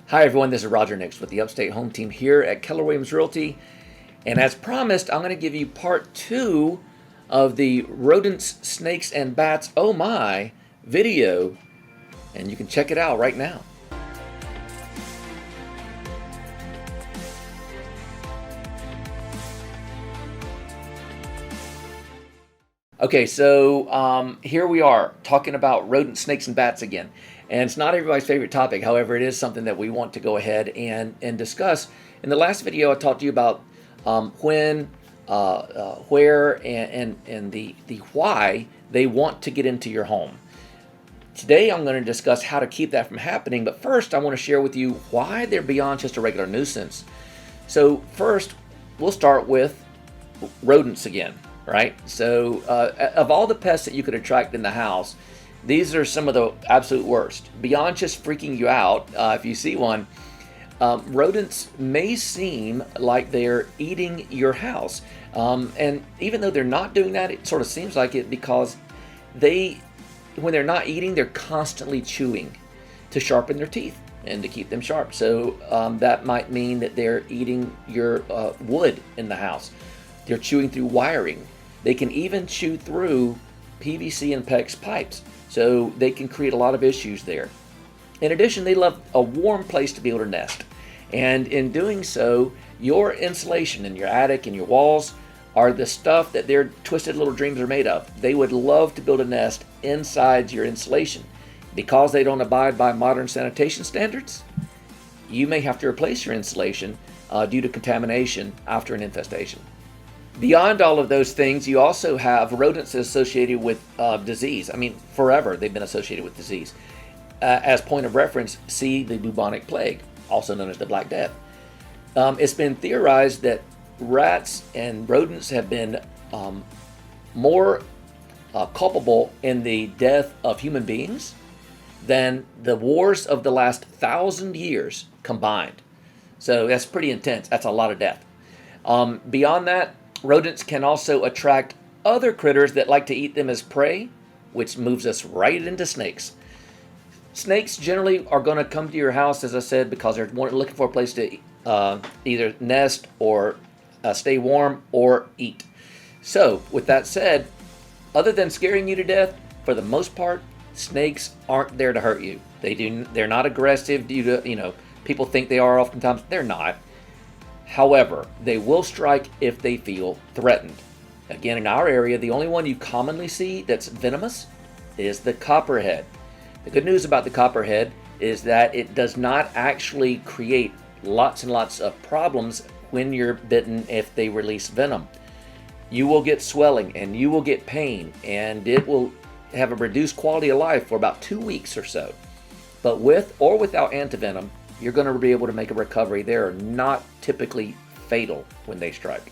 Hi everyone, this is Roger Nix with the Upstate Home Team here at Keller Williams Realty. And as promised, I'm going to give you part 2 of the Rodents, Snakes, and Bats, oh my, video. And you can check it out right now. Okay, so here we are talking about rodents, snakes, and bats again. And it's not everybody's favorite topic. However, it is something that we want to go ahead and discuss. In the last video, I talked to you about when, where, and the why they want to get into your home. Today, I'm going to discuss how to keep that from happening. But first, I want to share with you why they're beyond just a regular nuisance. So first, we'll start with rodents again. Right? So of all the pests that you could attract in the house, these are some of the absolute worst. Beyond just freaking you out, if you see one, rodents may seem like they're eating your house. And even though they're not doing that, it sort of seems like it because when they're not eating, they're constantly chewing to sharpen their teeth and to keep them sharp. So that might mean that they're eating your wood in the house. They're chewing through wiring. They can even chew through PVC and PEX pipes, so they can create a lot of issues there. In addition, they love a warm place to be able to nest. And in doing so, your insulation in your attic and your walls are the stuff that their twisted little dreams are made of. They would love to build a nest inside your insulation. Because they don't abide by modern sanitation standards, you may have to replace your insulation due to contamination after an infestation. Beyond all of those things, you also have rodents associated with disease. I mean, forever they've been associated with disease. As point of reference, see the bubonic plague, also known as the Black Death. It's been theorized that rats and rodents have been more culpable in the death of human beings than the wars of the last 1,000 years combined. So that's pretty intense. That's a lot of death. Beyond that, rodents can also attract other critters that like to eat them as prey, which moves us right into snakes. Snakes generally are going to come to your house, as I said, because they're looking for a place to either nest or stay warm or eat. So, with that said, other than scaring you to death, for the most part, snakes aren't there to hurt you. They're not aggressive due to, people think they are oftentimes. They're not. However, they will strike if they feel threatened. Again, in our area, the only one you commonly see that's venomous is the copperhead. The good news about the copperhead is that it does not actually create lots and lots of problems when you're bitten if they release venom. You will get swelling and you will get pain, and it will have a reduced quality of life for about 2 weeks or so. But with or without antivenom, you're going to be able to make a recovery. They are not typically fatal when they strike.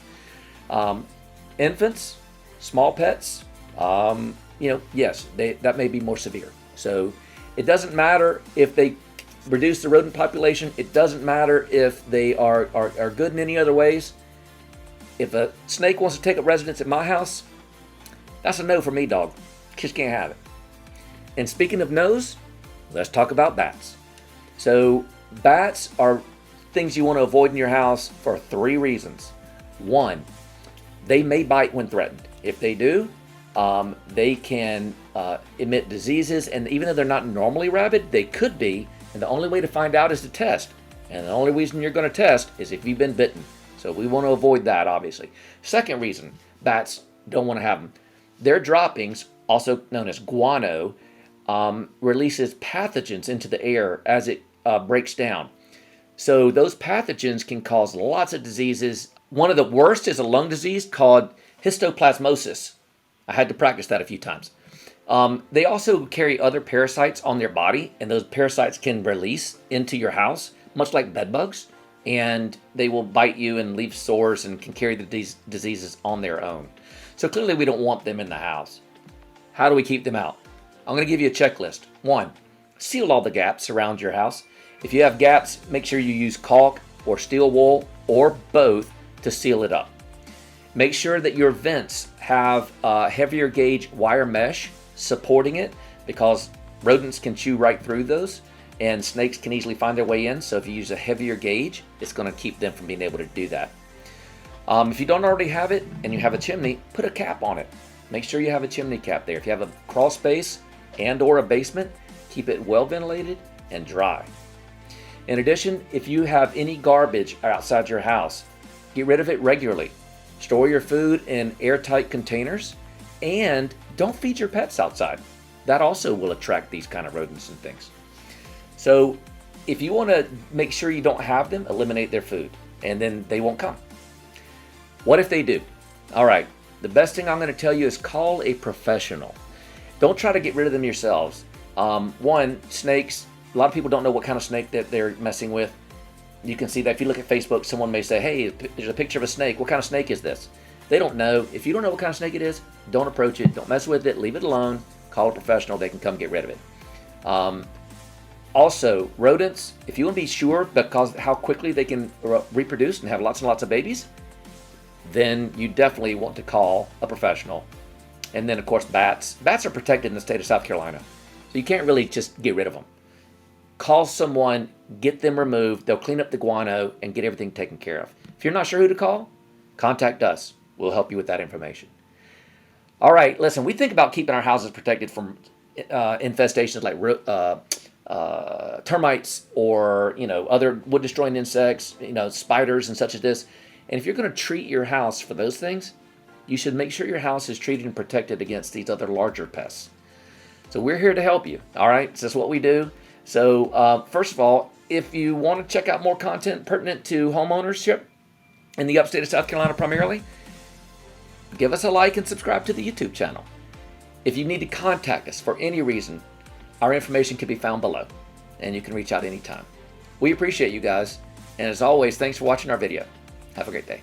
Infants, small pets, yes, that may be more severe. So it doesn't matter if they reduce the rodent population. It doesn't matter if they are good in any other ways. If a snake wants to take up residence at my house, that's a no for me, dog. Just can't have it. And speaking of no's, let's talk about bats. So bats are things you want to avoid in your house for 3 reasons. 1, they may bite when threatened. If they do, they can emit diseases, and even though they're not normally rabid, they could be, and the only way to find out is to test. And the only reason you're going to test is if you've been bitten. So we want to avoid that, obviously. Second reason bats don't want to have them. Their droppings, also known as guano, releases pathogens into the air as it breaks down. So those pathogens can cause lots of diseases. One of the worst is a lung disease called histoplasmosis. I had to practice that a few times. They also carry other parasites on their body, and those parasites can release into your house, much like bed bugs, and they will bite you and leave sores and can carry the diseases on their own. So clearly we don't want them in the house. How do we keep them out? I'm going to give you a checklist. 1, seal all the gaps around your house. If you have gaps, make sure you use caulk or steel wool or both to seal it up. Make sure that your vents have heavier gauge wire mesh supporting it because rodents can chew right through those. and snakes can easily find their way in. So if you use a heavier gauge, it's going to keep them from being able to do that. If you don't already have it and you have a chimney, put a cap on it. Make sure you have a chimney cap there. If you have a crawl space and or a basement, keep it well ventilated and dry. In addition, if you have any garbage outside your house, get rid of it regularly. Store your food in airtight containers, and don't feed your pets outside. That also will attract these kind of rodents and things. So if you want to make sure you don't have them, eliminate their food, and then they won't come. What if they do? All right, the best thing I'm going to tell you is call a professional. Don't try to get rid of them yourselves. One, snakes, a lot of people don't know what kind of snake that they're messing with. You can see that if you look at Facebook, someone may say, hey, there's a picture of a snake. What kind of snake is this? They don't know. If you don't know what kind of snake it is, don't approach it. Don't mess with it. Leave it alone. Call a professional. They can come get rid of it. Also, rodents, if you want to be sure because how quickly they can reproduce and have lots and lots of babies, then you definitely want to call a professional. And then, of course, bats. Bats are protected in the state of South Carolina, so you can't really just get rid of them. Call someone, get them removed. They'll clean up the guano and get everything taken care of. If you're not sure who to call, contact us. We'll help you with that information. All right, listen, we think about keeping our houses protected from infestations like termites or other wood-destroying insects, spiders and such as this. And if you're going to treat your house for those things, you should make sure your house is treated and protected against these other larger pests. So we're here to help you. All right, so that's what we do. So first of all, if you want to check out more content pertinent to homeownership in the upstate of South Carolina primarily, give us a like and subscribe to the YouTube channel. If you need to contact us for any reason, our information can be found below, and you can reach out anytime. We appreciate you guys, and as always, thanks for watching our video. Have a great day.